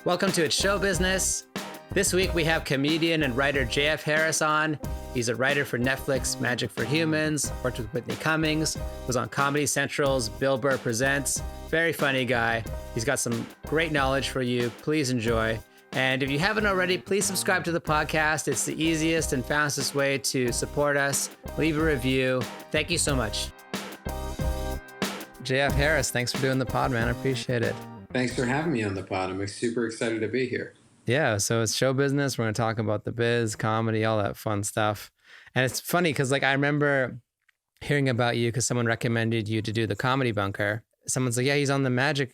Welcome to It's Show Business. This week we have comedian and writer JF Harris on. He's a writer for Netflix Magic for Humans, worked with Whitney Cummings, was on Comedy Central's Bill Burr Presents. Very funny guy. He's got some great knowledge for you. Please enjoy. And if you haven't already, please subscribe to the podcast. It's the easiest and fastest way to support us. Leave a review. Thank you so much. JF Harris, thanks for doing the pod, man. I appreciate it. Thanks for having me on the pod. I'm super excited to be here. Yeah, so it's show business. We're going to talk about the biz, comedy, all that fun stuff. And it's funny because I remember hearing about you because someone recommended you to do the Comedy Bunker. Someone's like, yeah, he's on the magic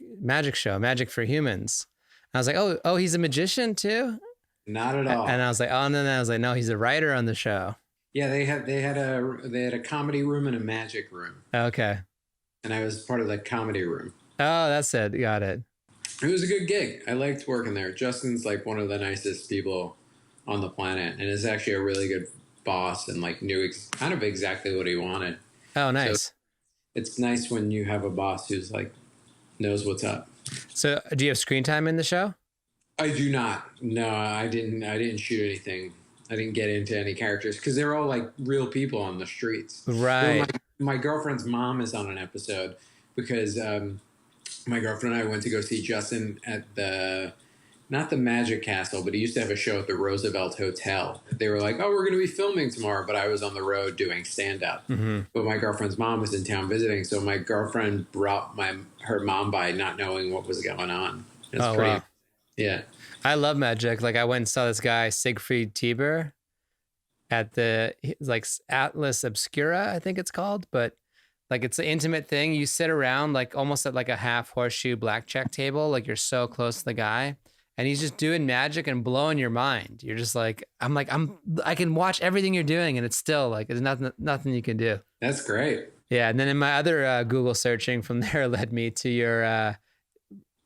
show, Magic for Humans. And I was like, oh, he's a magician too? Not at all. And I was like, oh, no. I was like, no, he's a writer on the show. Yeah, they had a comedy room and a magic room. Okay. And I was part of the comedy room. Oh, that's it. Got it. It was a good gig. I liked working there. Justin's like one of the nicest people on the planet and is actually a really good boss and like knew kind of exactly what he wanted. Oh, nice. So it's nice when you have a boss who's like knows what's up. So do you have screen time in the show? I do not. No, I didn't shoot anything. I didn't get into any characters because they're all like real people on the streets. Right. So my girlfriend's mom is on an episode because my girlfriend and I went to go see Justin at not the Magic Castle, but he used to have a show at the Roosevelt Hotel. They were like, oh, we're going to be filming tomorrow, but I was on the road doing stand-up. Mm-hmm. But my girlfriend's mom was in town visiting, so my girlfriend brought her mom by not knowing what was going on. It's pretty, wow. Yeah. I love Magic. Like I went and saw this guy, Siegfried Tieber, at the like Atlas Obscura, I think it's called, but like it's an intimate thing. You sit around like almost at like a half horseshoe blackjack table. Like you're so close to the guy and he's just doing magic and blowing your mind. You're just like, I can watch everything you're doing and it's still like, there's nothing you can do. That's great. Yeah. And then in my other Google searching from there led me to your,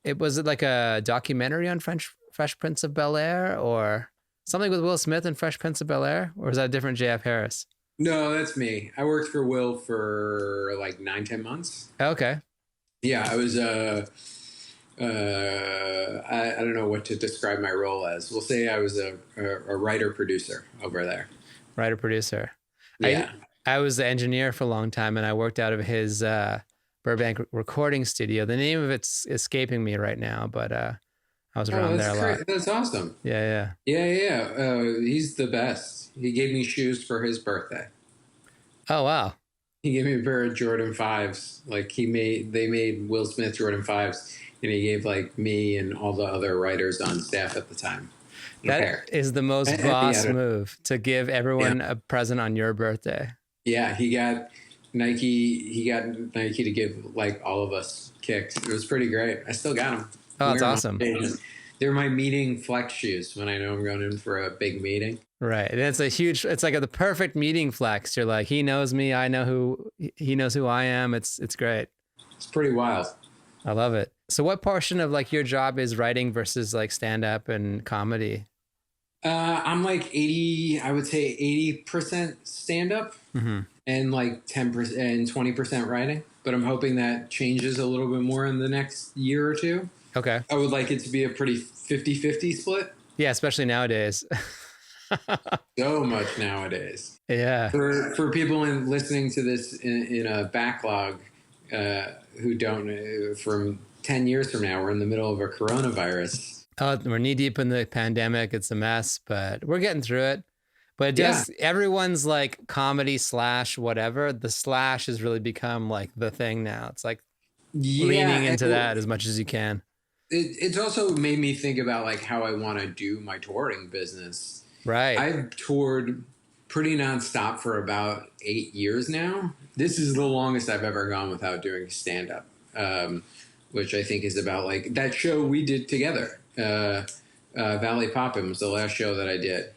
it was like a documentary on Fresh Prince of Bel-Air or something with Will Smith and Fresh Prince of Bel-Air? Or is that a different JF Harris? No, that's me. I worked for Will for like 9-10 months. Okay. Yeah, I was, I don't know what to describe my role as. We'll say I was a writer-producer over there. Writer-producer. Yeah. I was the engineer for a long time, and I worked out of his Burbank recording studio. The name of it's escaping me right now, but I was around there a lot. That's awesome. Yeah. He's the best. He gave me shoes for his birthday. Oh, wow. He gave me a pair of Jordan 5s. Like they made Will Smith Jordan 5s, and he gave like me and all the other writers on staff at the time. That is the most boss move, to give everyone a present on your birthday. Yeah, he got Nike to give like all of us kicks. It was pretty great. I still got them. Oh, that's awesome. They're my meeting flex shoes when I know I'm going in for a big meeting. Right. And it's like the perfect meeting flex. You're like, he knows me. I know he knows who I am. It's great. It's pretty wild. I love it. So what portion of like your job is writing versus like stand up and comedy? I'm like 80% stand up and like 10% and 20% writing. But I'm hoping that changes a little bit more in the next year or two. Okay. I would like it to be a pretty 50-50 split. Yeah, especially nowadays. So much nowadays. Yeah. For people listening to this in a backlog who don't, from 10 years from now, we're in the middle of a coronavirus. Oh, we're knee deep in the pandemic. It's a mess, but we're getting through it. But it does, everyone's like comedy / whatever. The / has really become like the thing now. It's like leaning into that as much as you can. It's also made me think about like how I want to do my touring business. Right. I've toured pretty nonstop for about 8 years now. This is the longest I've ever gone without doing stand-up, which I think is about like that show we did together. Valley Poppin' was the last show that I did.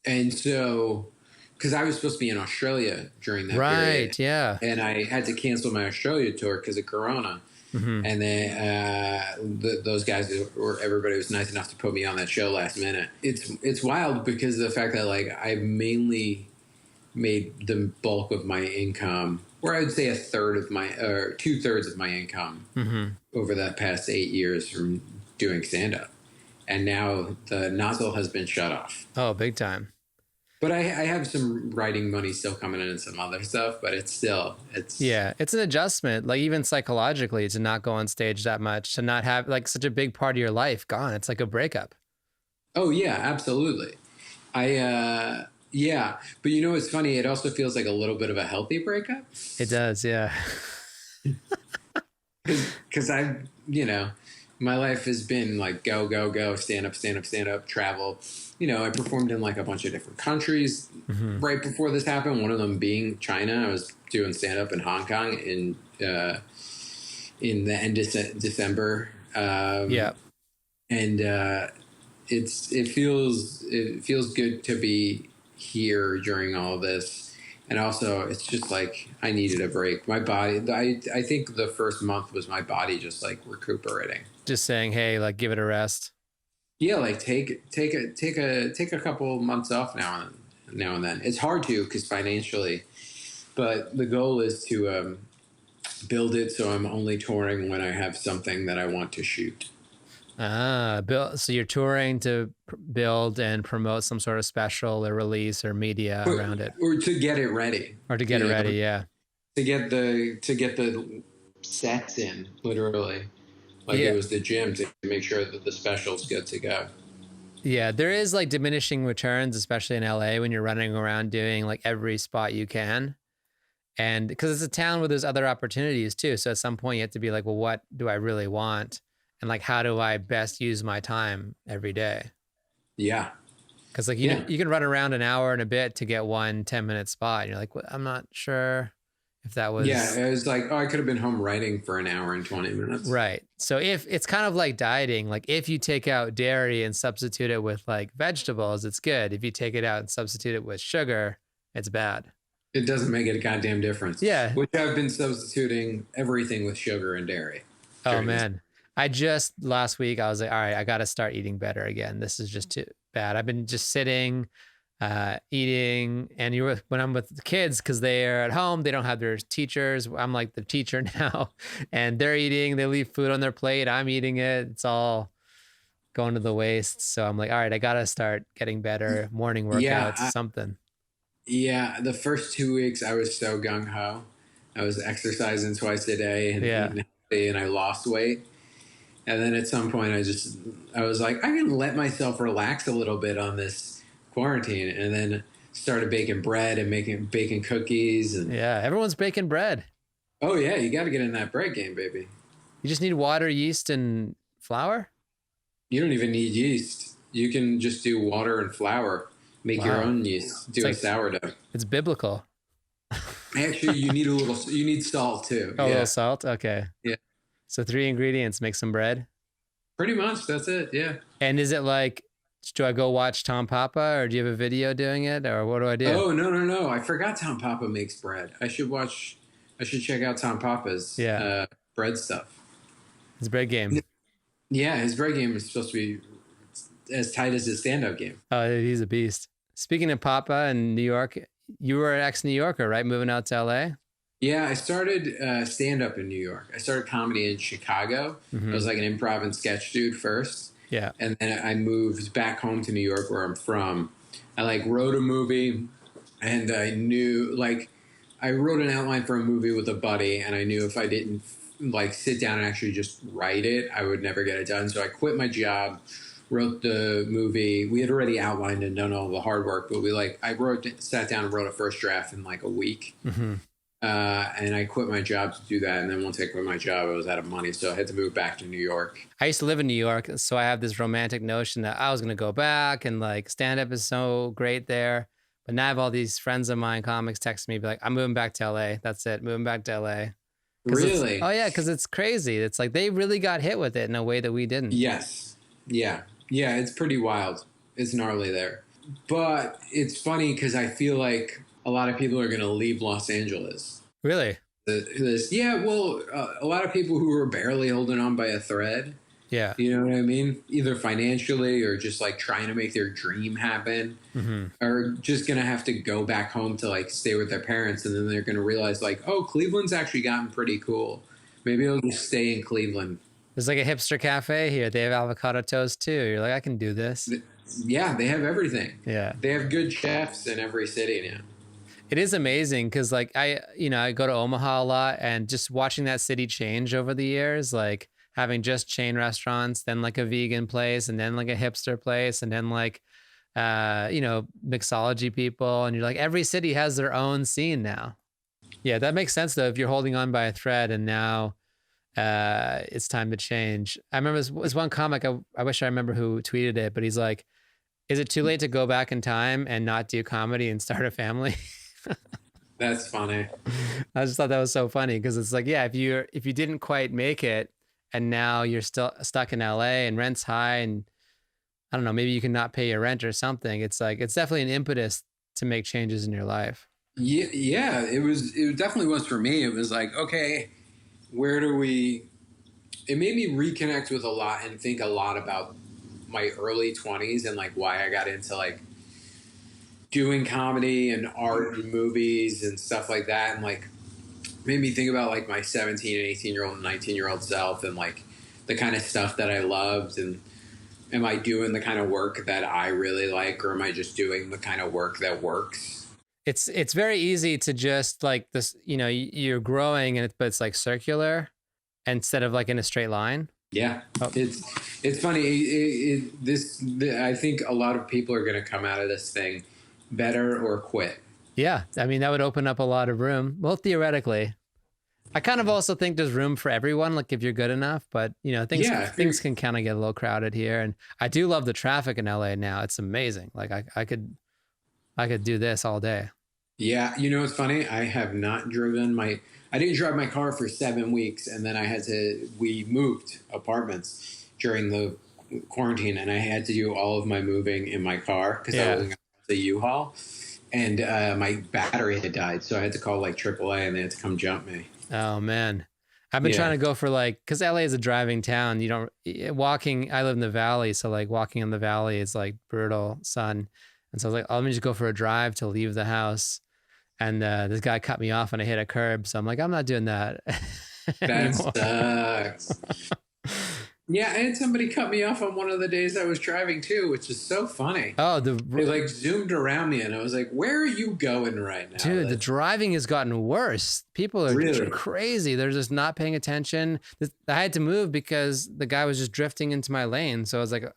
And so, because I was supposed to be in Australia during that period. Right, yeah. And I had to cancel my Australia tour because of Corona. Mm-hmm. And then those guys, everybody was nice enough to put me on that show last minute. It's wild because of the fact that like I mainly made the bulk of my income, or I would say 2/3 of my income over that past 8 years from doing stand up. and now the nozzle has been shut off. Oh, big time. But I have some writing money still coming in and some other stuff, but it's Yeah, it's an adjustment, like even psychologically, to not go on stage that much, to not have like such a big part of your life gone. It's like a breakup. oh yeah, absolutely. Yeah, but you know what's funny? It also feels like a little bit of a healthy breakup It does, yeah. because my life has been like go go go, stand up, stand up, stand up, travel. I performed in like a bunch of different countries right before this happened. One of them being China. I was doing stand up in Hong Kong in the end of December. Yeah. And it feels good to be here during all this, and also it's just like I needed a break. My body, I think the first month was my body just like recuperating. Just saying, hey, like give it a rest. Yeah, like take a couple months off now and then. It's hard to because financially, but the goal is to build it so I'm only touring when I have something that I want to shoot. Build, so you're touring to build and promote some sort of special or release or media or, around it, or to get it ready, or to get it ready. Yeah. to get the sets in, literally, like Yeah. it was the gym, to make sure that the special's good to go. Yeah. There is like diminishing returns, especially in LA when you're running around doing like every spot you can. And because it's a town where there's other opportunities too. So at some point you have to be like, well, what do I really want? And like, how do I best use my time every day? Yeah, Because like yeah, you can run around an hour and a bit to get 1 10-minute spot. And you're like, well, I'm not sure if that yeah. was It was like, oh, I could have been home writing for an hour and 20 minutes. right. So if it's kind of like dieting, like if you take out dairy and substitute it with like vegetables, it's good. If you take it out and substitute it with sugar, it's bad. It doesn't make it a goddamn difference. Yeah. Which I've been substituting everything with sugar and dairy. Oh during this. man. I just last week I was like, all right, I got to start eating better again. This is just too bad. I've been just sitting, eating, and when I'm with the kids because they're at home, they don't have their teachers. I'm like the teacher now, and they're eating. They leave food on their plate. I'm eating it. It's all going to the waste. So I'm like, all right, I got to start getting better. Morning workouts, Yeah, something. yeah. The first 2 weeks I was so gung ho. I was exercising twice a day and Yeah. eating healthy, and I lost weight. And then at some point, I was like, I can let myself relax a little bit on this quarantine, and then started baking bread and baking cookies, and Yeah. Everyone's baking bread. oh yeah, you got to get in that bread game, baby. You just need water, yeast, and flour. You don't even need yeast. You can just do water and flour. Make your Wow. own yeast. Do a like- sourdough. It's biblical. Actually, you need salt too. Oh, a Yeah, little salt. Okay. yeah. So 3 ingredients, make some bread. Pretty much. That's it. Yeah. And is it like, do I go watch Tom Papa or do you have a video doing it or what do I do? Oh no! I forgot Tom Papa makes bread. I should check out Tom Papa's bread stuff. It's a bread game. Yeah, his bread game is supposed to be as tight as his stand-up game. Oh, he's a beast. Speaking of Papa in New York, you were an ex-New Yorker, right? Moving out to LA? Yeah, I started stand-up in New York. I started comedy in Chicago. I was like an improv and sketch dude first. Yeah. And then I moved back home to New York, where I'm from. I like wrote a movie, and I knew I wrote an outline for a movie with a buddy, and I knew if I didn't like sit down and actually just write it, I would never get it done. So I quit my job, wrote the movie. We had already outlined and done all the hard work, but sat down and wrote a first draft in like a week. And I quit my job to do that. And then once I quit my job, I was out of money. So I had to move back to New York. I used to live in New York, so I have this romantic notion that I was going to go back and like stand-up is so great there. But now I have all these friends of mine, comics, text me, be like, I'm moving back to LA. That's it. Moving back to LA. Really? Oh yeah, because it's crazy. It's like they really got hit with it in a way that we didn't. Yes. Yeah. Yeah, it's pretty wild. It's gnarly there. But it's funny because I feel like a lot of people are going to leave Los Angeles. Really? Yeah, well, a lot of people who are barely holding on by a thread. Yeah. You know what I mean? Either financially or just like trying to make their dream happen, are just going to have to go back home to like stay with their parents. And then they're going to realize like, oh, Cleveland's actually gotten pretty cool. Maybe I'll just stay in Cleveland. There's like a hipster cafe here. They have avocado toast too. You're like, I can do this. Yeah, they have everything. Yeah. They have good chefs in every city now. It is amazing because like I go to Omaha a lot and just watching that city change over the years, like having just chain restaurants, then like a vegan place and then like a hipster place and then like mixology people, and you're like every city has their own scene now. Yeah, that makes sense though if you're holding on by a thread and now it's time to change. I remember this one comic, I wish I remember who tweeted it, but he's like, is it too late to go back in time and not do comedy and start a family? That's funny. I just thought that was so funny because it's like, yeah, if you didn't quite make it and now you're still stuck in LA and rent's high and I don't know, maybe you can not pay your rent or something. It's like, it's definitely an impetus to make changes in your life. Yeah, it definitely was for me. It was like, okay, where do we, it made me reconnect with a lot and think a lot about my early 20s and like why I got into like doing comedy and art and movies and stuff like that, and like made me think about like my 17 and 18-year-old and 19-year-old self and like the kind of stuff that I loved, and am I doing the kind of work that I really like, or am I just doing the kind of work that works? It's very easy to just like this, you're growing but it's like circular instead of like in a straight line. Yeah, Oh. It's funny. I think a lot of people are going to come out of this thing better or quit. Yeah, I mean that would open up a lot of room. Well, theoretically, I kind of also think there's room for everyone, like if you're good enough. But things can kind of get a little crowded here, and I do love the traffic in LA now. It's amazing. Like I could do this all day. Yeah, it's funny. I have not driven I didn't drive my car for 7 weeks, and then we moved apartments during the quarantine, and I had to do all of my moving in my car because I was in the U-Haul, and my battery had died, so I had to call like AAA, and they had to come jump me. Oh man, I've been trying to go for because LA is a driving town. I live in the valley, so like walking in the valley is like brutal sun, and so I was like, let me just go for a drive to leave the house. And this guy cut me off and I hit a curb. So I'm like, I'm not doing that. That sucks. Yeah, I had somebody cut me off on one of the days I was driving too, which is so funny. Oh, they like zoomed around me and I was like, where are you going right now? Dude, the driving has gotten worse. People are crazy. They're just not paying attention. I had to move because the guy was just drifting into my lane. So I was like a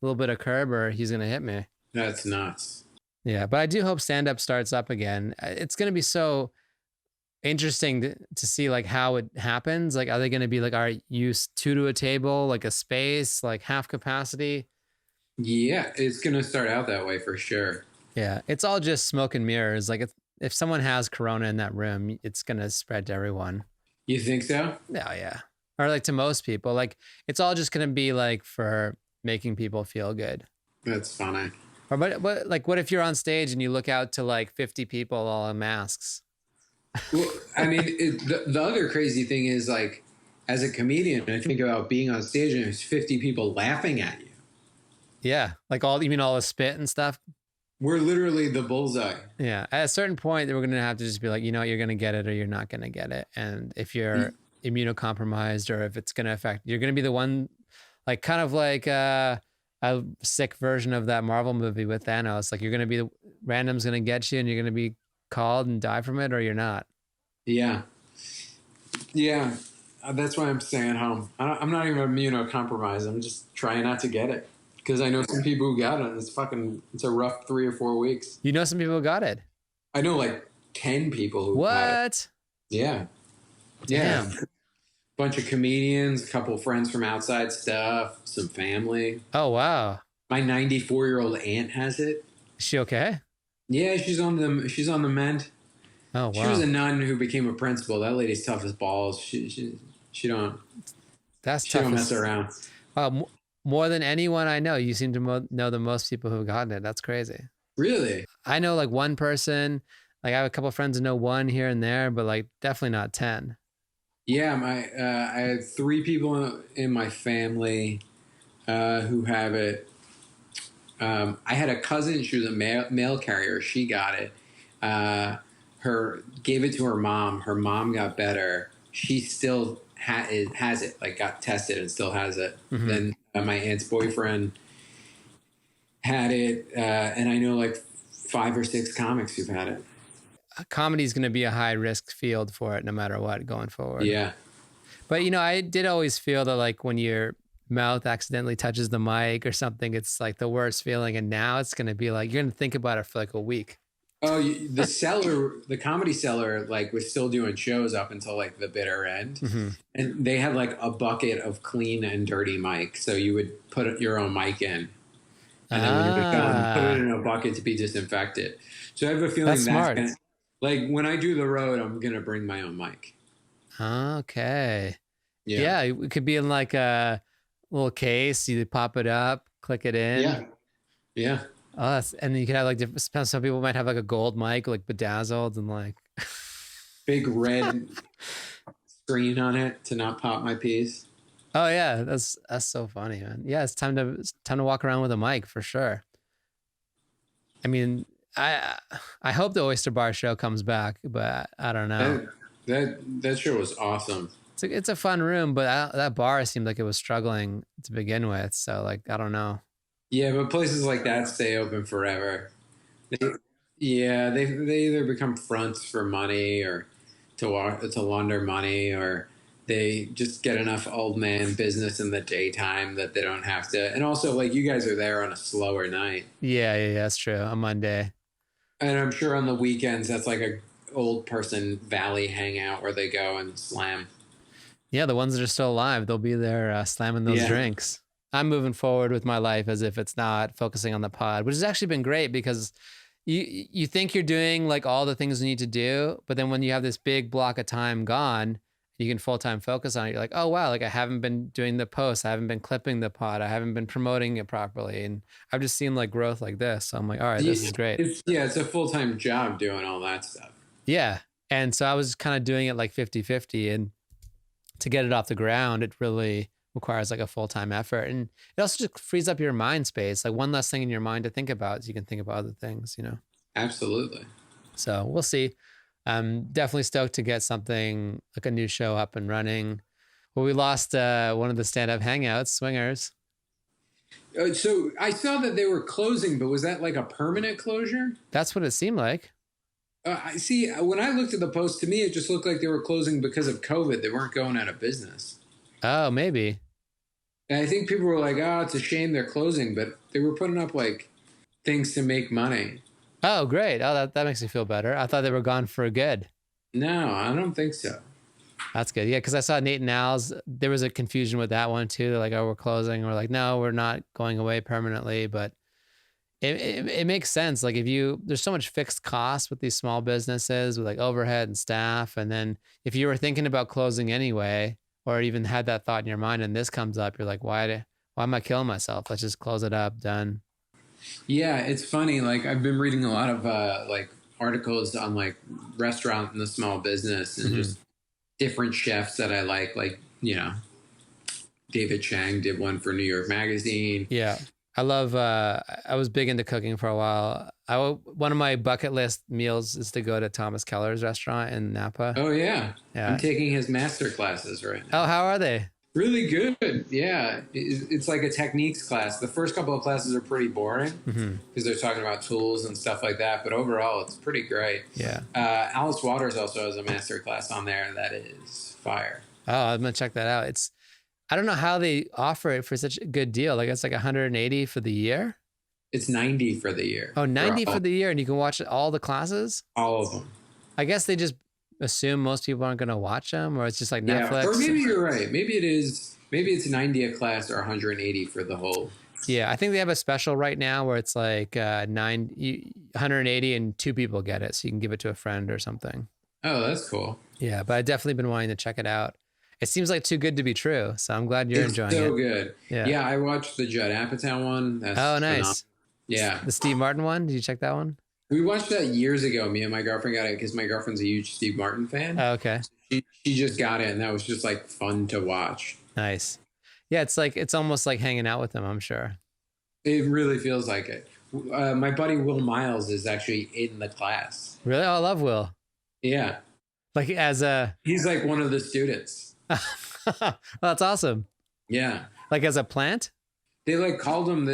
little bit of curb or he's going to hit me. That's nuts. Yeah, but I do hope stand-up starts up again. It's going to be so interesting to see like how it happens. Like, are they going to be like, all right, use 2 to a table, like a space, like half capacity? Yeah, it's going to start out that way for sure. Yeah, it's all just smoke and mirrors. Like if someone has corona in that room, it's going to spread to everyone. You think so? Yeah. Or like to most people, like it's all just going to be like for making people feel good. That's funny. Or what if you're on stage and you look out to like 50 people all in masks? Well, I mean, the other crazy thing is like, as a comedian, I think about being on stage and there's 50 people laughing at you. Yeah, like you mean all the spit and stuff? We're literally the bullseye. Yeah, at a certain point, we're gonna have to just be like, you're gonna get it or you're not gonna get it, and if you're immunocompromised or if it's gonna affect, you're gonna be the one, like kind of like a sick version of that Marvel movie with Thanos. Like you're going to be random's going to get you and you're going to be called and die from it or you're not. Yeah. That's why I'm staying home. I'm not even immunocompromised. I'm just trying not to get it because I know some people who got it and it's a rough 3 or 4 weeks. You know some people who got it? I know like 10 people who got it. Yeah. Damn. Bunch of comedians, a couple friends from outside stuff, some family. Oh, wow. My 94-year-old aunt has it. Is she okay? Yeah, she's on the mend. Oh, wow. She was a nun who became a principal. That lady's tough as balls. She don't mess around. Wow, more than anyone I know, you seem to know the most people who've gotten it. That's crazy. Really? I know like one person. Like I have a couple of friends who know one here and there, but like definitely not 10. Yeah, I had 3 people in my family who have it. I had a cousin. She was a mail carrier. She got it. Gave it to her mom. Her mom got better. She still has it, like got tested and still has it. Mm-hmm. Then my aunt's boyfriend had it, and I know like 5 or 6 comics who've had it. Comedy is going to be a high risk field for it no matter what going forward. Yeah. But, you know, I did always feel that like when your mouth accidentally touches the mic or something, it's like the worst feeling. And now it's going to be like, you're going to think about it for like a week. Oh, the Comedy Cellar, like was still doing shows up until like the bitter end, Mm-hmm. and they had like a bucket of clean and dirty mic, so you would put your own mic in, and then when you were done, put it in a bucket to be disinfected. So I have a feeling That's smart. Like when I do the road, I'm gonna bring my own mic. Okay. Yeah, it could be in like a little case. You pop it up, click it in. Yeah. Oh, and then you could have like different. Some people might have like a gold mic, like bedazzled and like big red screen on it to not pop my piece. Oh yeah, that's so funny, man. Yeah, it's time to walk around with a mic for sure. I mean, I hope the Oyster Bar show comes back, but I don't know. That show was awesome. It's a fun room, but that bar seemed like it was struggling to begin with. So like, I don't know. Yeah, but places like that stay open forever. They either become fronts for money or to launder money, or they just get enough old man business in the daytime that they don't have to. And also, like, you guys are there on a slower night. Yeah, that's true. On Monday. And I'm sure on the weekends, that's like a old person valley hangout where they go and slam. Yeah, the ones that are still alive, they'll be there slamming those drinks. I'm moving forward with my life as if it's not focusing on the pod, which has actually been great because you think you're doing like all the things you need to do, but then when you have this big block of time gone, you can full-time focus on it. You're like, oh wow, like I haven't been doing the posts, I haven't been clipping the pod, I haven't been promoting it properly, and I've just seen like growth like this. So I'm like, all right, this is great. It's a full-time job doing all that stuff. Yeah, and so I was kind of doing it like 50-50, and to get it off the ground, it really requires like a full-time effort, and it also just frees up your mind space, like one less thing in your mind to think about, so you can think about other things, you know. Absolutely. So we'll see. I'm definitely stoked to get something like a new show up and running. Well, we lost one of the stand-up hangouts, Swingers. So I saw that they were closing, but was that like a permanent closure? That's what it seemed like. I see. When I looked at the post, to me, it just looked like they were closing because of COVID. They weren't going out of business. Oh, maybe. And I think people were like, oh, it's a shame they're closing, but they were putting up like things to make money. Oh, great. Oh, that makes me feel better. I thought they were gone for good. No, I don't think so. That's good. Yeah, because I saw Nate and Al's. There was a confusion with that one too. They're like, oh, we're closing. We're like, no, we're not going away permanently. But it makes sense. Like there's so much fixed costs with these small businesses with like overhead and staff. And then if you were thinking about closing anyway, or even had that thought in your mind and this comes up, you're like, why am I killing myself? Let's just close it up. Done. Yeah, it's funny. Like I've been reading a lot of like articles on like restaurant and the small business and just different chefs that I like, you know, David Chang did one for New York Magazine. Yeah. I love, I was big into cooking for a while. One of my bucket list meals is to go to Thomas Keller's restaurant in Napa. Oh yeah. Yeah. I'm taking his master classes right now. Oh, how are they? Really good. Yeah. It's like a techniques class. The first couple of classes are pretty boring because they're talking about tools and stuff like that. But overall, it's pretty great. Yeah. Alice Waters also has a master class on there that is fire. Oh, I'm going to check that out. I don't know how they offer it for such a good deal. Like it's like 180 for the year. It's 90 for the year. Oh, 90 for the year. And you can watch all the classes? All of them. I guess they just assume most people aren't going to watch them, or it's just like Netflix. Or maybe you're right. Maybe it is. Maybe it's 90 a class or 180 for the whole. Yeah, I think they have a special right now where it's like 180 and 2 people get it. So you can give it to a friend or something. Oh, that's cool. Yeah, but I've definitely been wanting to check it out. It seems like too good to be true. So I'm glad you're enjoying it. It's so good. Yeah, I watched the Judd Apatow one. That's nice. phenomenal. Yeah. The Steve Martin one. Did you check that one? We watched that years ago. Me and my girlfriend got it because my girlfriend's a huge Steve Martin fan. Oh, okay. She just got it, and that was just like fun to watch. Nice. Yeah, it's almost like hanging out with him, I'm sure. It really feels like it. My buddy Will Miles is actually in the class. Really? Oh, I love Will. Yeah. Like he's like one of the students. Well, that's awesome. Yeah. Like as a plant? They like called him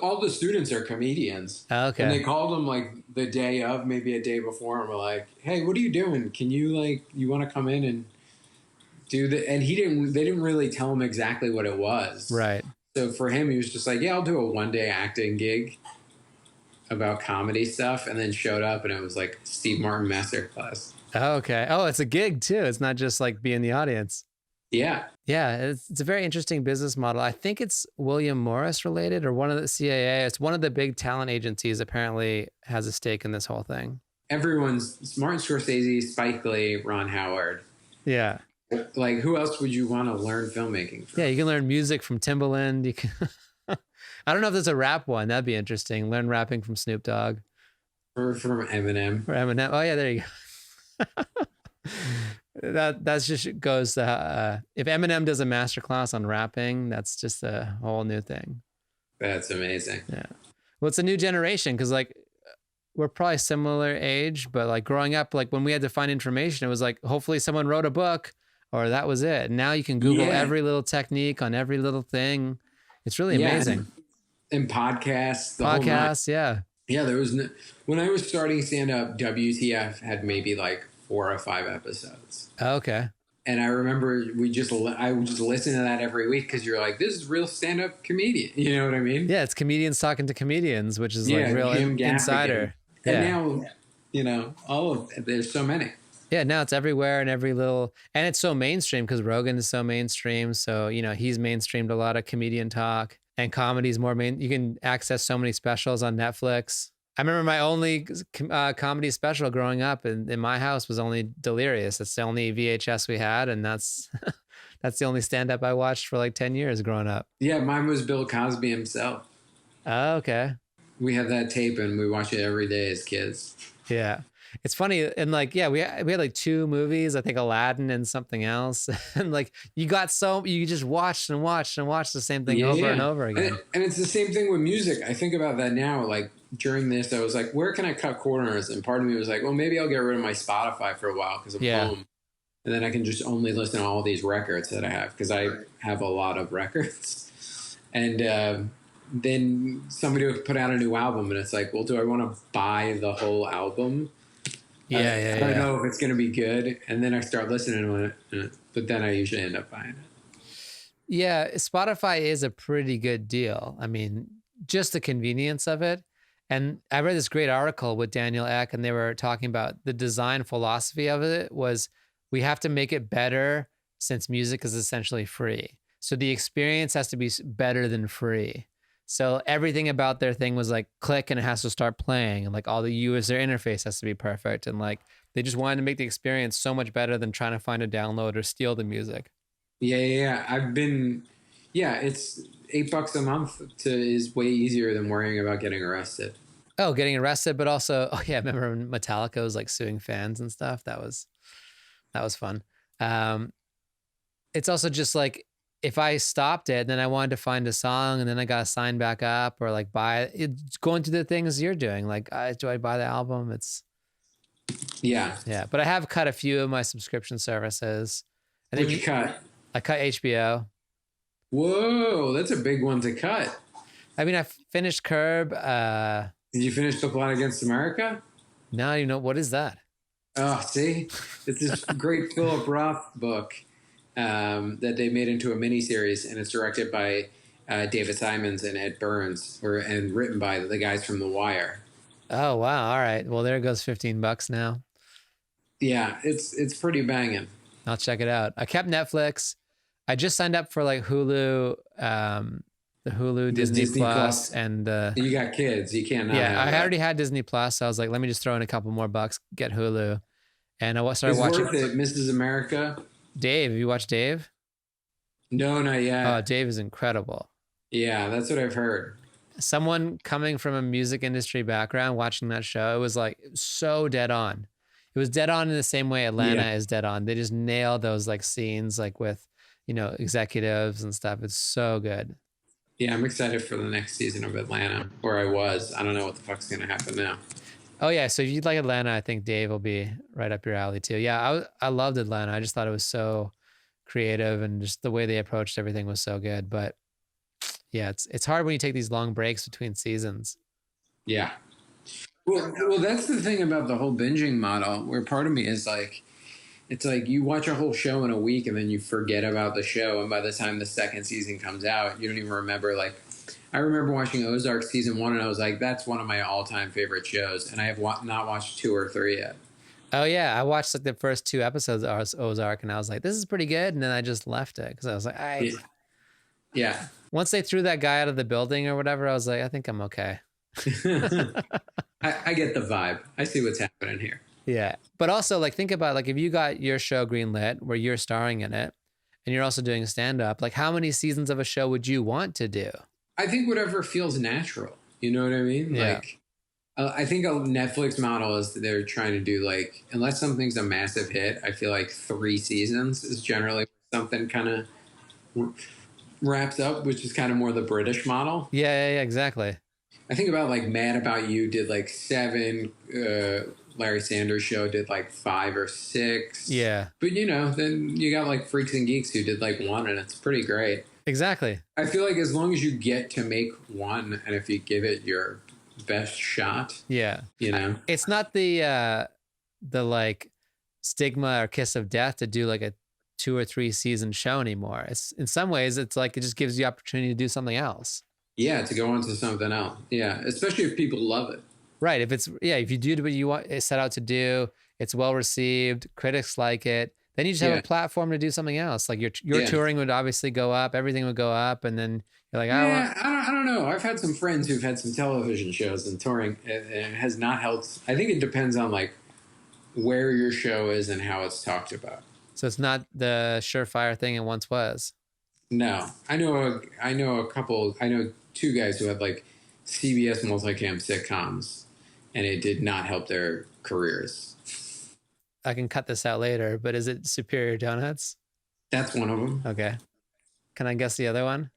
all the students are comedians. Oh, And okay. they called him like the day of, maybe a day before, and were like, "Hey, what are you doing? Can you you want to come in and do the?" And they didn't really tell him exactly what it was. Right. So for him, he was just like, "Yeah, I'll do a 1-day acting gig about comedy stuff," and then showed up, and it was like Steve Martin masterclass. Oh, okay. Oh, it's a gig too. It's not just like be in the audience. Yeah. Yeah, it's a very interesting business model. I think it's William Morris related or one of the CAA. It's one of the big talent agencies apparently has a stake in this whole thing. Everyone's Martin Scorsese, Spike Lee, Ron Howard. Yeah. Like, who else would you want to learn filmmaking from? Yeah, you can learn music from Timbaland. You can I don't know if there's a rap one. That'd be interesting. Learn rapping from Snoop Dogg. Or from Eminem. Or Eminem. Oh yeah, there you go. That's just goes to if Eminem does a masterclass on rapping, that's just a whole new thing. That's amazing. Yeah. Well, it's a new generation because like we're probably similar age, but like growing up, like when we had to find information, it was like hopefully someone wrote a book or that was it. And now you can Google every little technique on every little thing. It's really amazing. And podcasts. Podcasts, yeah. Yeah, there was when I was starting stand up, WTF had maybe like 4 or 5 episodes. Oh, okay. And I remember I would just listen to that every week because you're like, this is real stand up comedian. You know what I mean? Yeah, it's comedians talking to comedians, which is like real insider. And now, there's so many. Yeah, now it's everywhere and and it's so mainstream because Rogan is so mainstream. So, he's mainstreamed a lot of comedian talk and comedy's more you can access so many specials on Netflix. I remember my only comedy special growing up in my house was only Delirious. That's the only VHS we had. And that's the only stand-up I watched for like 10 years growing up. Yeah, mine was Bill Cosby himself. Oh, okay. We had that tape and we watched it every day as kids. Yeah. It's funny. And like, yeah, we had like 2 movies, I think Aladdin and something else. And like, you just watched and watched and watched the same thing over and over again. And it's the same thing with music. I think about that now. Like during this, I was like, where can I cut corners? And part of me was like, well, maybe I'll get rid of my Spotify for a while because I'm home. And then I can just only listen to all these records that I have because I have a lot of records. And then somebody would put out a new album and it's like, well, do I want to buy the whole album? I don't know if it's going to be good. And then I start listening to it, but then I usually end up buying it. Yeah, Spotify is a pretty good deal. I mean, just the convenience of it. And I read this great article with Daniel Ek, and they were talking about the design philosophy of it was we have to make it better since music is essentially free. So the experience has to be better than free. So everything about their thing was like click and it has to start playing, and like all the user interface has to be perfect. And like they just wanted to make the experience so much better than trying to find a download or steal the music. Yeah. It's $8 a month is way easier than worrying about getting arrested. Oh, getting arrested, but also, I remember when Metallica was like suing fans and stuff. That was fun. It's also just like, if I stopped it, then I wanted to find a song and then I got to sign back up or like buy it, going through the things you're doing. Like, do I buy the album? Yeah. But I have cut a few of my subscription services. What'd you cut? I cut HBO. Whoa, that's a big one to cut. I mean, I finished Curb. Did you finish The Plot Against America? No, what is that? Oh, see? It's this great Philip Roth book that they made into a miniseries, and it's directed by David Simons and Ed Burns, and written by the guys from The Wire. Oh, wow. All right. Well, there goes $15 now. Yeah, it's pretty banging. I'll check it out. I kept Netflix. I just signed up for like Hulu, the Hulu, Disney Plus, and you got kids. You can't. I already had Disney Plus. So I was like, let me just throw in a couple more bucks, get Hulu, and I started watching. It's worth it. Mrs. America. Dave, have you watched Dave? No, not yet. Oh, Dave is incredible. Yeah, that's what I've heard. Someone coming from a music industry background watching that show, it was like so dead on. It was dead on in the same way Atlanta is dead on. They just nailed those like scenes like with, executives and stuff. It's so good. Yeah, I'm excited for the next season of Atlanta, or I was. I don't know what the fuck's going to happen now. Oh, yeah. So if you'd like Atlanta, I think Dave will be right up your alley, too. Yeah, I loved Atlanta. I just thought it was so creative, and just the way they approached everything was so good. But yeah, it's hard when you take these long breaks between seasons. Yeah. Well, that's the thing about the whole binging model, where part of me is like, it's like you watch a whole show in a week and then you forget about the show, and by the time the second season comes out, you don't even remember. Like, I remember watching Ozark season 1, and I was like, that's one of my all-time favorite shows, and I have not watched 2 or 3 yet. Oh yeah, I watched like the first 2 episodes of Ozark, and I was like, this is pretty good, and then I just left it because I was like, Yeah. Once they threw that guy out of the building or whatever, I was like, I think I'm okay. I get the vibe. I see what's happening here. Yeah. But also, like, think about, like, if you got your show greenlit where you're starring in it and you're also doing stand-up, like, how many seasons of a show would you want to do? I think whatever feels natural. You know what I mean? Yeah. Like, I think a Netflix model is that they're trying to do, like, unless something's a massive hit, I feel like 3 seasons is generally something kind of wraps up, which is kind of more the British model. Yeah, exactly. I think about, like, Mad About You did like 7, Larry Sanders Show did like 5 or 6. Yeah. But, you know, then you got like Freaks and Geeks who did like 1, and it's pretty great. Exactly. I feel like as long as you get to make 1, and if you give it your best shot, yeah, you know, it's not the like stigma or kiss of death to do like a 2 or 3 season show anymore. It's, in some ways, it's like it just gives you opportunity to do something else. Yeah, to go on to something else. Yeah, especially if people love it. Right. If you do what you want, set out to do, it's well received, critics like it, then you just have a platform to do something else. Like your touring would obviously go up, everything would go up, and then you're like, I don't know. I've had some friends who've had some television shows, and touring it has not helped. I think it depends on like where your show is and how it's talked about. So it's not the surefire thing it once was. No, I know a couple. I know 2 guys who had like CBS multicam sitcoms, and it did not help their careers. I can cut this out later, but is it Superior Donuts? That's one of them. Okay. Can I guess the other one?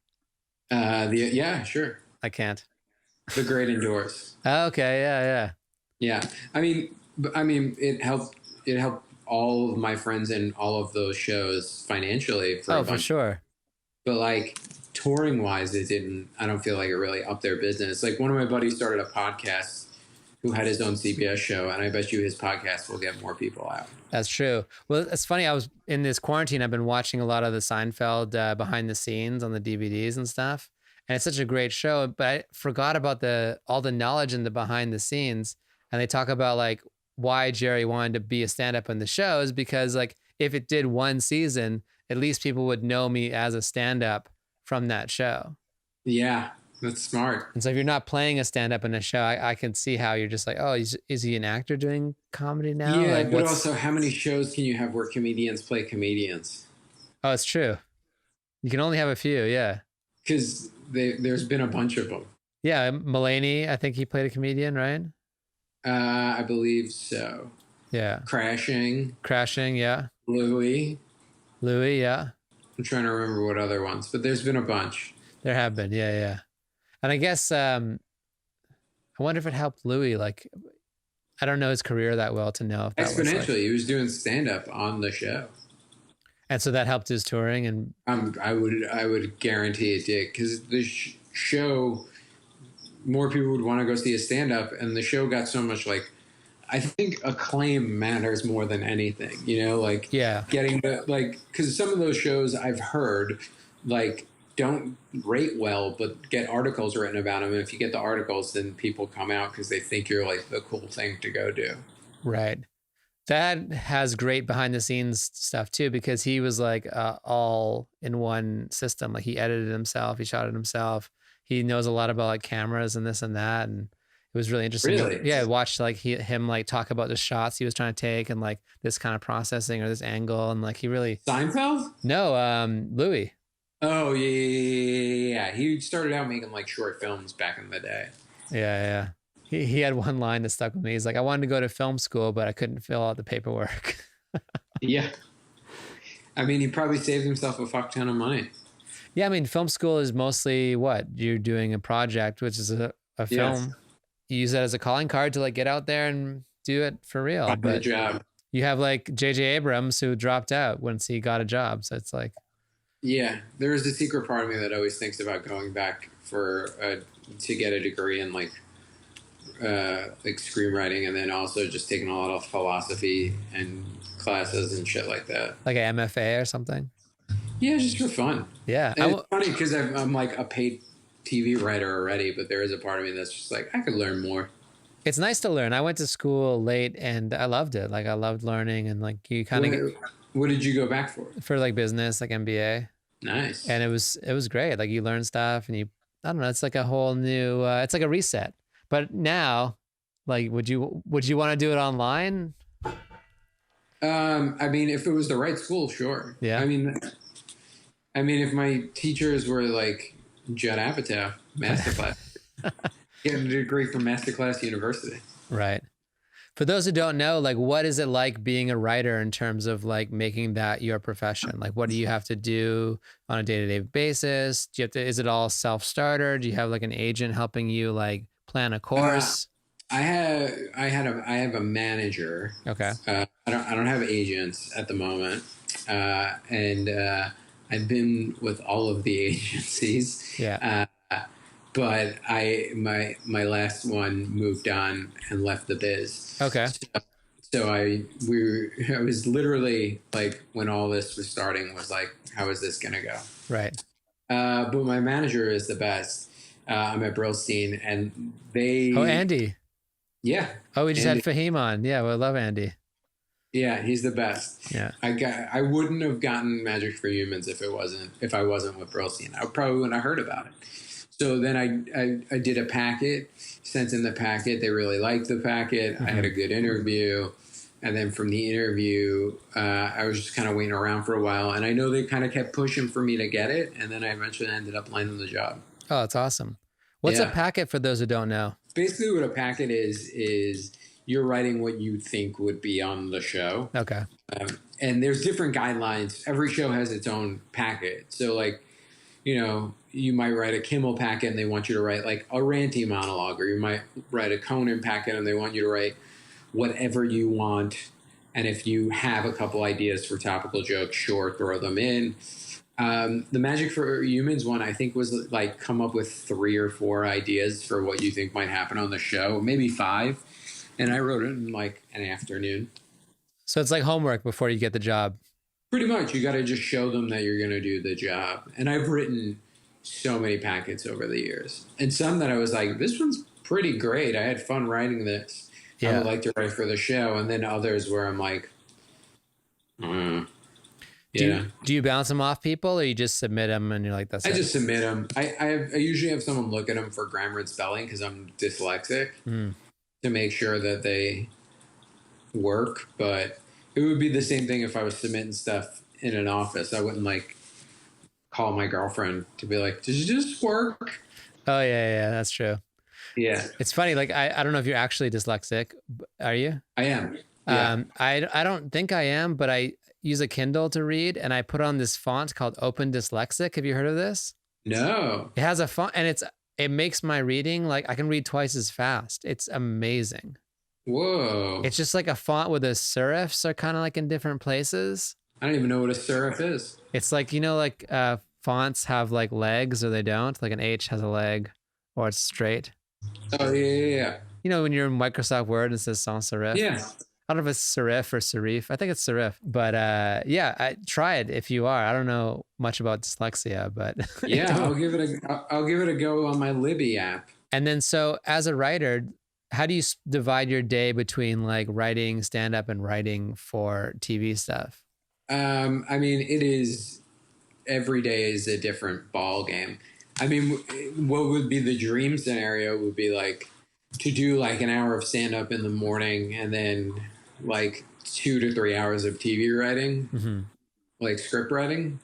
Yeah, sure. I can't. The Great Indoors. Okay, yeah. Yeah, I mean, it helped. It helped all of my friends in all of those shows financially. For sure. But like touring wise, it didn't. I don't feel like it really upped their business. Like one of my buddies started a podcast who had his own CBS show, and I bet you his podcast will get more people out. That's true. Well, it's funny. I was in this quarantine. I've been watching a lot of the Seinfeld behind the scenes on the DVDs and stuff, and it's such a great show. But I forgot about all the knowledge in the behind the scenes, and they talk about like why Jerry wanted to be a stand-up in the shows, because like if it did 1 season, at least people would know me as a stand-up from that show. Yeah, that's smart. And so if you're not playing a stand-up in a show, I can see how you're just like, oh, is he an actor doing comedy now? Yeah, like, but also how many shows can you have where comedians play comedians? Oh, it's true. You can only have a few, yeah. Because there's been a bunch of them. Yeah, Mulaney, I think he played a comedian, right? I believe so. Yeah. Crashing, yeah. Louis, yeah. I'm trying to remember what other ones, but there's been a bunch. There have been, yeah. And I guess I wonder if it helped Louis. Like, I don't know his career that well to know if that exponentially. Was like... He was doing stand-up on the show, and so that helped his touring. And I would guarantee it did, because the show, more people would want to go see a stand-up, and the show got so much like. I think acclaim matters more than anything, you know, like getting the, like, because some of those shows I've heard like don't rate well, but get articles written about them. And if you get the articles, then people come out because they think you're like the cool thing to go do. Right. That has great behind the scenes stuff too, because he was like all in one system. Like he edited himself, he shot it himself. He knows a lot about like cameras and this and that. And it was really interesting. Really? Yeah, I watched like him like talk about the shots he was trying to take and like this kind of processing or this angle, and like he really Seinfeld? No, Louis. Oh yeah. He started out making like short films back in the day. Yeah. He had one line that stuck with me. He's like, I wanted to go to film school, but I couldn't fill out the paperwork. Yeah. I mean, he probably saved himself a fuck ton of money. Yeah, I mean, film school is mostly what? You're doing a project, which is a film. Yes. You use that as a calling card to like get out there and do it for real. Find a job. You have like J.J. Abrams who dropped out once he got a job. So it's like, Yeah, there is a secret part of me that always thinks about going back to get a degree in like screenwriting, and then also just taking a lot of philosophy and classes and shit like that. like a MFA or something. Yeah, just for fun. Yeah. And it's funny because I'm like a paid TV writer already, but there is a part of me that's just like, I could learn more. It's nice to learn. I went to school late and I loved it. Like I loved learning, and like you kind of What did you go back for? like business, like MBA. Nice. And it was great. Like you learn stuff and I don't know, it's like a whole new, it's like a reset. But now, like, would you want to do it online? I mean, if it was the right school, sure. Yeah. I mean, if my teachers were like Judd Apatow, Masterclass, getting a degree from Masterclass University. Right. For those who don't know, like, what is it like being a writer in terms of like making that your profession? Like, what do you have to do on a day-to-day basis? Do you have to, is it all self-starter? Do you have like an agent helping you like plan a course? I have a manager. Okay. I don't have agents at the moment. And I've been with all of the agencies. Yeah. But my last one moved on and left the biz. Okay. So I was literally like, when all this was starting, was like, how is this gonna go? Right. But my manager is the best. I'm at Brillstein, and they. Oh, Andy. Yeah. Oh, we just Andy. had Fahim on. Yeah, we love Andy. Yeah, he's the best. Yeah. I wouldn't have gotten Magic for Humans if I wasn't with Brillstein. I probably wouldn't have heard about it. So then I did a packet, sent in the packet. They really liked the packet. Mm-hmm. I had a good interview. And then from the interview, I was just kind of waiting around for a while. And I know they kind of kept pushing for me to get it. And then I eventually ended up landing the job. Oh, that's awesome. What's a packet for those who don't know? Basically what a packet is you're writing what you think would be on the show. Okay. And there's different guidelines. Every show has its own packet. So like, you might write a Kimmel packet and they want you to write like a ranty monologue, or you might write a Conan packet and they want you to write whatever you want. And if you have a couple ideas for topical jokes, sure, throw them in. The Magic for Humans one, I think, was like come up with 3 or 4 ideas for what you think might happen on the show, maybe 5. And I wrote it in like an afternoon. So it's like homework before you get the job. Pretty much. You got to just show them that you're going to do the job. And I've written so many packets over the years. And some that I was like, this one's pretty great. I had fun writing this. Yeah. I would like to write for the show. And then others where I'm like, Do you bounce them off people, or you just submit them and you're like, that's I just submit them. I usually have someone look at them for grammar and spelling because I'm dyslexic to make sure that they work. But it would be the same thing if I was submitting stuff in an office. I wouldn't like call my girlfriend to be like, did you just work? Oh, yeah, that's true. Yeah. It's funny. Like, I don't know if you're actually dyslexic. Are you? I am. Yeah. I don't think I am, but I use a Kindle to read, and I put on this font called Open Dyslexic. Have you heard of this? No. It has a font, and it makes my reading, like, I can read twice as fast. It's amazing. Whoa. It's just like a font with the serifs are kind of like in different places. I don't even know what a serif is. It's like, like fonts have like legs or they don't. Like an H has a leg or it's straight. Oh, yeah. When you're in Microsoft Word and it says sans serif. Yeah. I don't know if it's serif or serif. I think it's serif. But try it if you are. I don't know much about dyslexia, but yeah, I'll give it a go on my Libby app. And then so as a writer, how do you divide your day between like writing stand-up and writing for TV stuff? I mean, it is every day is a different ball game. I mean, what would be the dream scenario would be like to do like an hour of stand-up in the morning and then like 2 to 3 hours of TV writing, like script writing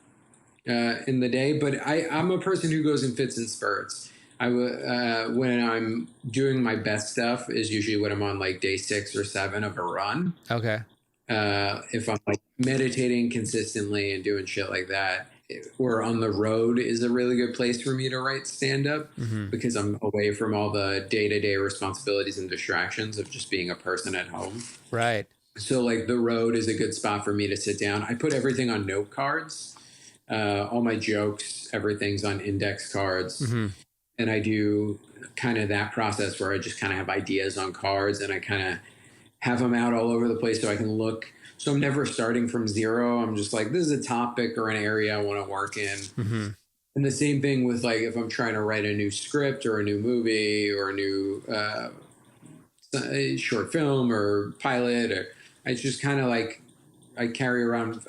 in the day. But I'm a person who goes in fits and spurts. When I'm doing my best stuff is usually when I'm on like day 6 or 7 of a run. Okay. If I'm like meditating consistently and doing shit like that, or on the road is a really good place for me to write stand-up because I'm away from all the day-to-day responsibilities and distractions of just being a person at home. Right. So like the road is a good spot for me to sit down. I put everything on note cards, all my jokes, everything's on index cards. Mm-hmm. And I do kind of that process where I just kind of have ideas on cards and I kind of have them out all over the place so I can look. So I'm never starting from zero. I'm just like, this is a topic or an area I want to work in. Mm-hmm. And the same thing with like if I'm trying to write a new script or a new movie or a new short film or pilot, or I just kind of like I carry around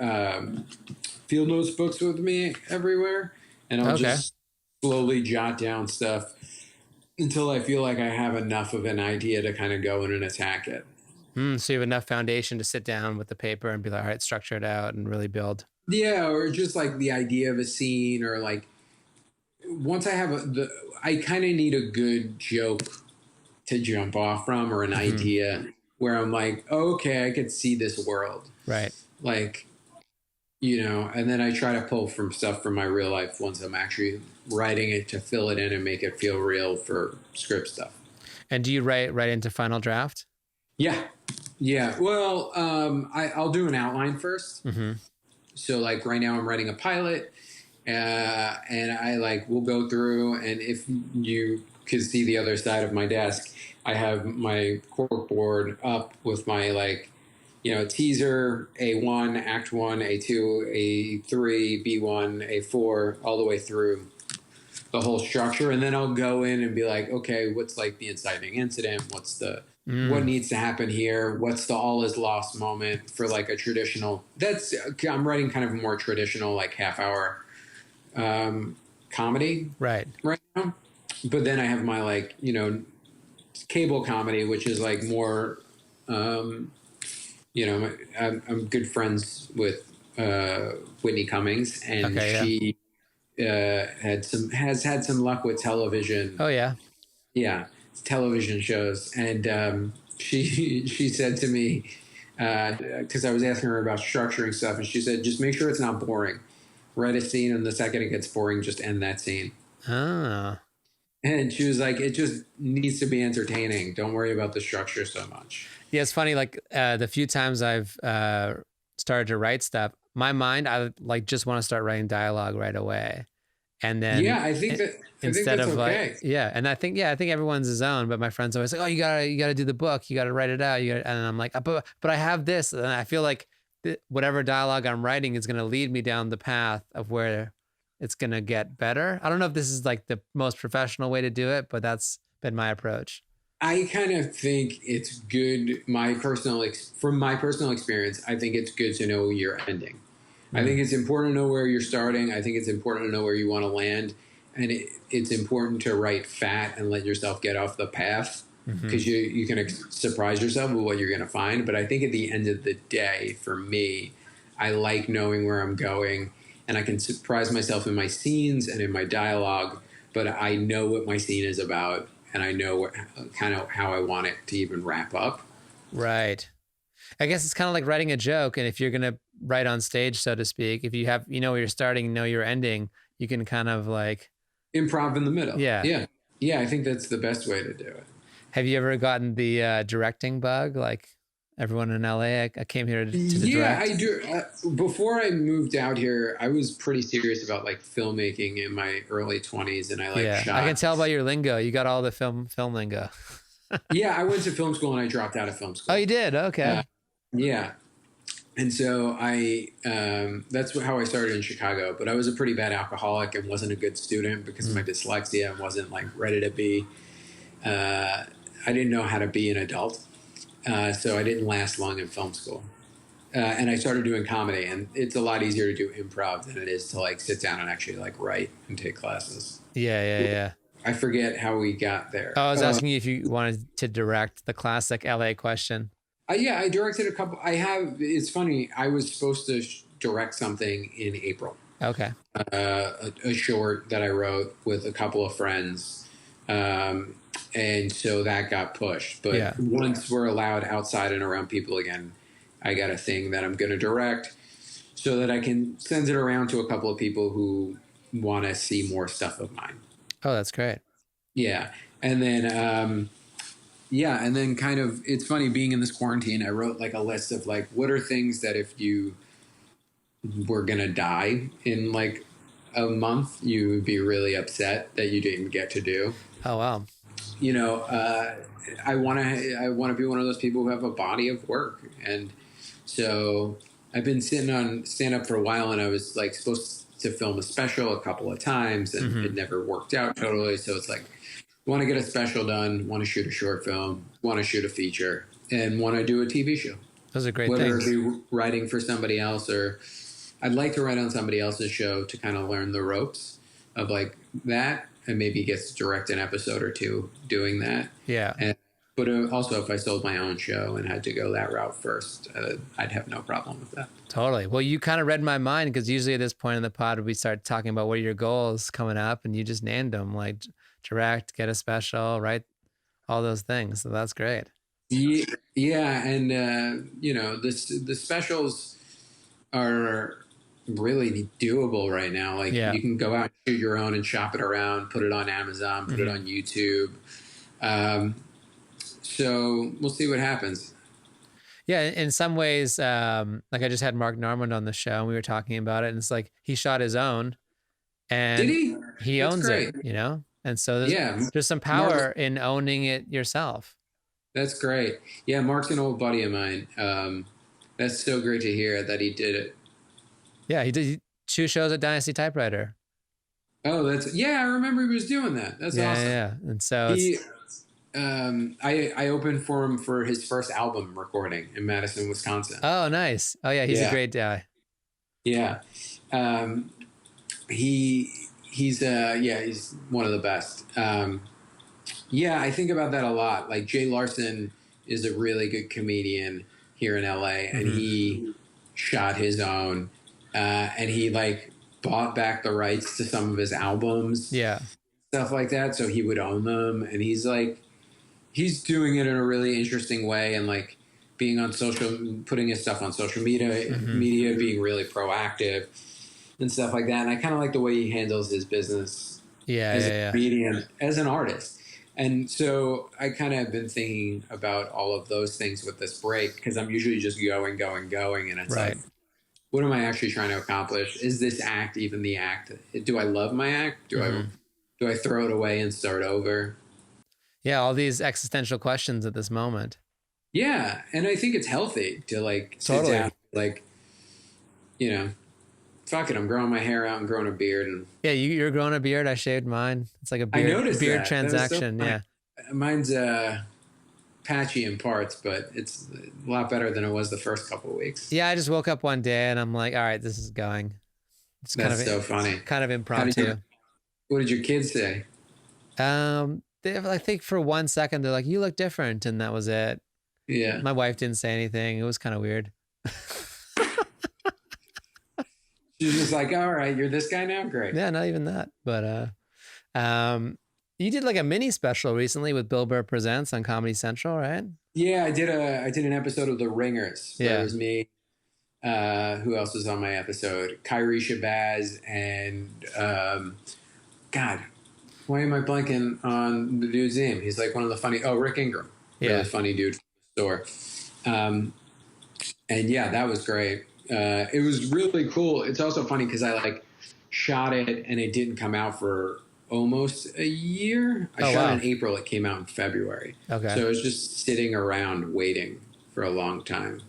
field notes books with me everywhere, and I'll Okay. just slowly jot down stuff until I feel like I have enough of an idea to kind of go in and attack it. So you have enough foundation to sit down with the paper and be like, all right, structure it out and really build. Yeah, or just like the idea of a scene, or like once I have I kind of need a good joke to jump off from, or an Mm-hmm. idea where I'm like, oh, okay, I could see this world, Right. like and then I try to pull from stuff from my real life once I'm actually writing it to fill it in and make it feel real for script stuff. And do you write right into final draft? Yeah, yeah. Well, I'll do an outline first. Mm-hmm. So like right now I'm writing a pilot, and I like will go through, and if you could see the other side of my desk, I have my cork board up with my like teaser, A1, Act 1, A2, A3, B1, A4, all the way through the whole structure. And then I'll go in and be like, okay, what's like the inciting incident? What needs to happen here? What's the all is lost moment for like a traditional, I'm writing kind of a more traditional, like half hour comedy Right. right now. But then I have my like, cable comedy, which is like more, I'm good friends with Whitney Cummings, and Okay. Yeah. she has had some luck with television. Oh yeah. Yeah, television shows, and she said to me because I was asking her about structuring stuff, and she said, just make sure it's not boring. Write a scene, and the second it gets boring, just end that scene. Ah. And she was like, it just needs to be entertaining. Don't worry about the structure so much. Yeah, it's funny. Like the few times I've started to write stuff, my mind, I like just want to start writing dialogue right away, and then Yeah, I think instead that's of like okay. and I think I think everyone's his own. But my friends always like, oh, you gotta do the book, you gotta write it out. And I'm like, but I have this, and I feel like whatever dialogue I'm writing is gonna lead me down the path of where it's gonna get better. I don't know if this is like the most professional way to do it, but that's been my approach. I kind of think it's good. From my personal experience, I think it's good to know your ending. I Mm. think it's important to know where you're starting. I think it's important to know where you want to land, and it's important to write fat and let yourself get off the path, Mm-hmm. because you can surprise yourself with what you're going to find. But I think at the end of the day, for me, I like knowing where I'm going, and I can surprise myself in my scenes and in my dialogue. But I know what my scene is about, and I know kind of how I want it to even wrap up. Right. I guess it's kind of like writing a joke. And if you're going to write on stage, so to speak, if you have, where you're starting, know your ending, you can kind of like, Improv in the middle. yeah. Yeah, I think that's the best way to do it. Have you ever gotten the directing bug? Like everyone in LA, I came here to Yeah, direct. I do. Before I moved out here, I was pretty serious about like filmmaking in my early 20s, and I like Yeah. shot. I can tell by your lingo. You got all the film lingo. Yeah, I went to film school and I dropped out of film school. Oh, you did? Okay. Yeah. And so that's how I started in Chicago. But I was a pretty bad alcoholic and wasn't a good student because of my dyslexia, and wasn't like ready to be. I didn't know how to be an adult, so I didn't last long in film school. And I started doing comedy, and it's a lot easier to do improv than it is to like sit down and actually like write and take classes. Yeah. I forget how we got there. Oh, I was asking you if you wanted to direct, the classic LA question. Yeah, I directed a couple. It's funny. I was supposed to direct something in April. Okay. A short that I wrote with a couple of friends. And so that got pushed. But Yeah. once we're allowed outside and around people again, I got a thing that I'm going to direct so that I can send it around to a couple of people who want to see more stuff of mine. Oh, that's great. Yeah. And then yeah, and then kind of, it's funny being in this quarantine. I wrote like a list of like, what are things that if you were gonna die in like a month, you would be really upset that you didn't get to do. Oh, wow. You know, I want to be one of those people who have a body of work, and so I've been sitting on stand up for a while, and I was like supposed to film a special a couple of times, and it never worked out totally. So it's like, want to get a special done, want to shoot a short film, want to shoot a feature, and want to do a TV show. Those are great Whether things. it be writing for somebody else, or I'd like to write on somebody else's show to kind of learn the ropes of like that, and maybe get to direct an episode or two doing that. Yeah. But also, if I sold my own show and had to go that route first, I'd have no problem with that. Totally. Well, you kind of read my mind, because usually at this point in the pod, we start talking about what are your goals coming up, and you just named them, like direct, get a special, write, all those things. So that's great. Yeah, and you know, the specials are really doable right now. Like you can go out and shoot your own and shop it around, put it on Amazon, put it on YouTube. So we'll see what happens. Yeah, in some ways, like I just had Mark Normand on the show, and we were talking about it, and it's like he shot his own, and Did he? he That's owns great. it, you know? And so there's some power in owning it yourself. That's great. Yeah, Mark's an old buddy of mine. That's so great to hear that he did it. Yeah, he did 2 shows at Dynasty Typewriter. Oh, I remember he was doing that. That's awesome. Yeah, and so I opened for him for his first album recording in Madison, Wisconsin. Oh, nice. Oh, yeah, he's a great guy. Yeah. He's one of the best. I think about that a lot. Like Jay Larson is a really good comedian here in LA, and he shot his own, and he like bought back the rights to some of his albums, stuff like that, so he would own them. And he's doing it in a really interesting way, and like being on putting his stuff on social media, being really proactive and stuff like that. And I kind of like the way he handles his business as a comedian, as an artist. And so I kind of have been thinking about all of those things with this break, because I'm usually just going. And it's like, what am I actually trying to accomplish? Is this act even the act? Do I love my act? Do I throw it away and start over? Yeah, all these existential questions at this moment. Yeah, and I think it's healthy to like sit down, like, you know, fuck it, I'm growing my hair out and growing a beard. And yeah, you're growing a beard. I shaved mine. It's like a beard transaction. Yeah, mine's patchy in parts, but it's a lot better than it was the first couple of weeks. Yeah, I just woke up one day and I'm like, all right, this is going. It's so funny. Kind of impromptu. What did your kids say? I think for 1 second they're like, "You look different," and that was it. Yeah. My wife didn't say anything. It was kind of weird. She was just like, "All right, you're this guy now, great." Yeah, not even that. But you did like a mini special recently with Bill Burr Presents on Comedy Central, right? Yeah, I did an episode of The Ringers. Yeah, it was me. Who else was on my episode? Kyrie Shabazz and God, why am I blanking on the dude's name? He's like one of the funny. Oh, Rick Ingram, really funny dude from the store. And yeah, that was great. It was really cool. It's also funny because I like shot it and it didn't come out for almost a year. I shot it in April. It came out in February. Okay, so it was just sitting around waiting for a long time.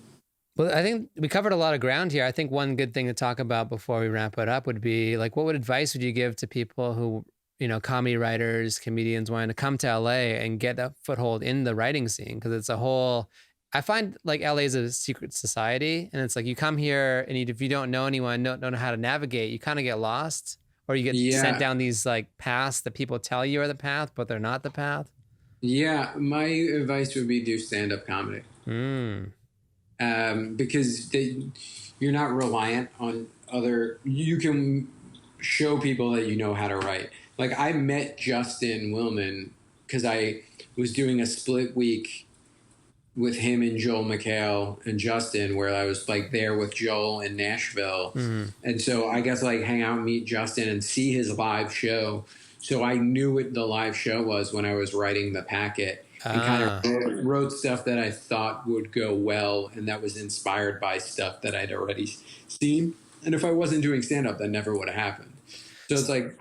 Well, I think we covered a lot of ground here. I think one good thing to talk about before we wrap it up would be like, what advice would you give to people who, you know, comedy writers, comedians wanting to come to LA and get a foothold in the writing scene? Because it's a whole, I find like LA is a secret society, and it's like you come here and if you don't know anyone, don't know how to navigate, you kind of get lost, or you get sent down these like paths that people tell you are the path, but they're not the path. Yeah, my advice would be do stand-up comedy. Because you're not reliant on you can show people that you know how to write. Like I met Justin Willman because I was doing a split week with him and Joel McHale and Justin, where I was like there with Joel in Nashville. And so I guess like hang out and meet Justin and see his live show. So I knew what the live show was when I was writing the packet. and kind Ah, of wrote stuff that I thought would go well and that was inspired by stuff that I'd already seen. And if I wasn't doing stand up, that never would have happened. So it's like,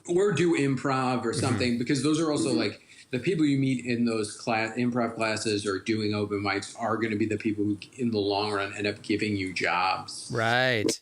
or do improv or something, because those are also like the people you meet in those improv classes or doing open mics are going to be the people who in the long run end up giving you jobs. right.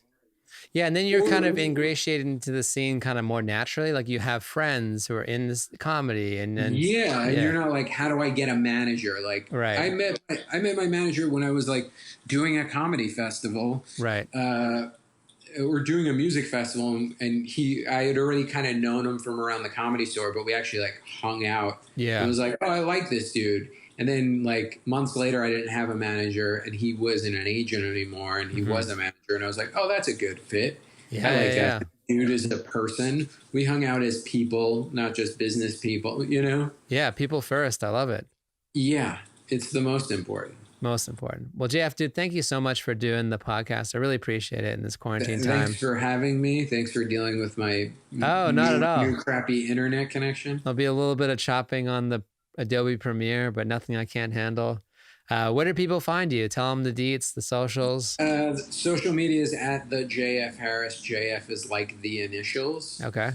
Yeah, and then you're kind of ingratiated into the scene kind of more naturally. Like you have friends who are in this comedy, and then Yeah, and you're not like, how do I get a manager? Like, right, I met my manager when I was like doing a comedy festival, right, or doing a music festival, and I had already kind of known him from around the Comedy Store, but we actually like hung out. yeah, And was like, oh, I like this dude. And then like months later, I didn't have a manager, and he wasn't an agent anymore, and he was a manager, and I was like, oh, that's a good fit. yeah, I like yeah, that dude as a person. We hung out as people, not just business people, you know? yeah. People first. I love it. Yeah, it's the most important. Most important. Well, JF, dude, thank you so much for doing the podcast. I really appreciate it in this quarantine time. Thanks for having me. Thanks for dealing with my not at all. new crappy internet connection. There'll be a little bit of chopping on the Adobe Premiere, but nothing I can't handle. Where do people find you? Tell them the deets, the socials. Social media is at the JF Harris. JF is like the initials. Okay.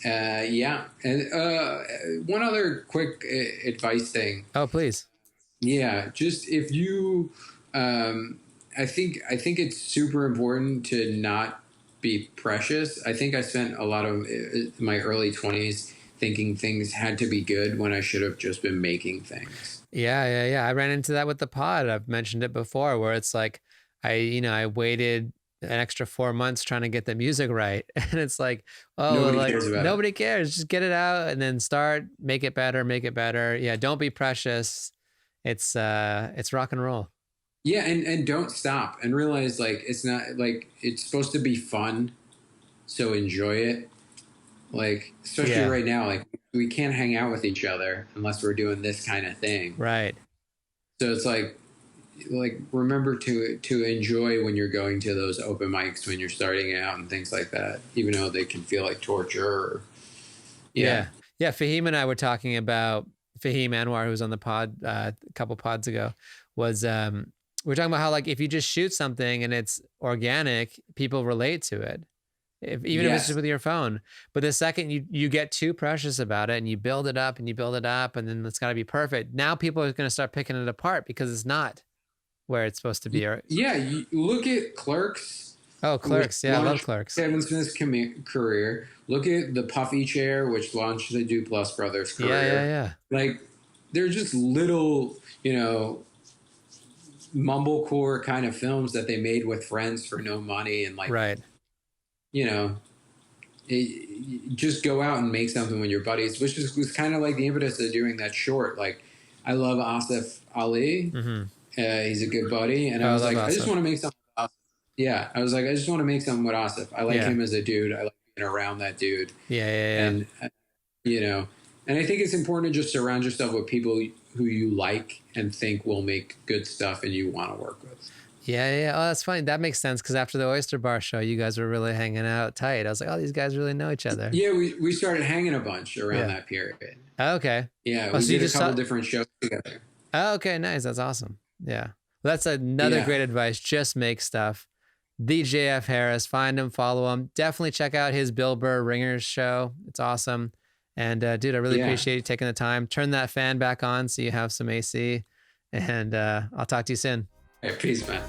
Yeah. And one other quick advice thing. Oh, please. Yeah, just if you, I think it's super important to not be precious. I think I spent a lot of my early 20s thinking things had to be good when I should have just been making things. Yeah. I ran into that with the pod. I've mentioned it before, where it's like, I waited an extra 4 months trying to get the music right, and it's like, nobody cares. Just get it out and then make it better. Yeah, don't be precious. It's rock and roll. Yeah, and don't stop and realize like it's not like it's supposed to be fun, so enjoy it. Like especially right now, like we can't hang out with each other unless we're doing this kind of thing. Right. So it's like remember to enjoy when you're going to those open mics when you're starting out and things like that, even though they can feel like torture. Or, yeah. Fahim and I were talking about Fahim Anwar, who was on the pod a couple pods ago, was we're talking about how like if you just shoot something and it's organic, people relate to it. Even if it's just with your phone. But the second you get too precious about it and you build it up and then it's got to be perfect, now people are going to start picking it apart because it's not where it's supposed to be. Yeah, you look at Clerks. Oh, Clerks. Yeah, I love Clerks. Kevin Smith's career. Look at the Puffy Chair, which launched the Duplass brothers' career. Yeah. Like, they're just little, mumblecore kind of films that they made with friends for no money. And, like, right. Just go out and make something with your buddies, which was kind of like the impetus of doing that short. Like, I love Asif Ali. Mm-hmm. He's a good buddy. And I was like, Asif. I just want to make something with Asif. Yeah. I was like, I just want to make something with Asif. I like him as a dude. I like being around that dude. Yeah. And, and I think it's important to just surround yourself with people who you like and think will make good stuff and you want to work with. Yeah. Oh, that's funny. That makes sense because after the Oyster Bar show, you guys were really hanging out tight. I was like, oh, these guys really know each other. Yeah, we started hanging a bunch around that period. Oh, okay. Yeah, we did a couple different shows together. Oh, okay, nice. That's awesome. Yeah. Well, that's another great advice. Just make stuff. The JF Harris. Find him, follow him. Definitely check out his Bill Burr Ringers show. It's awesome. And dude, I really appreciate you taking the time. Turn that fan back on so you have some AC. And I'll talk to you soon. Hey, peace, man.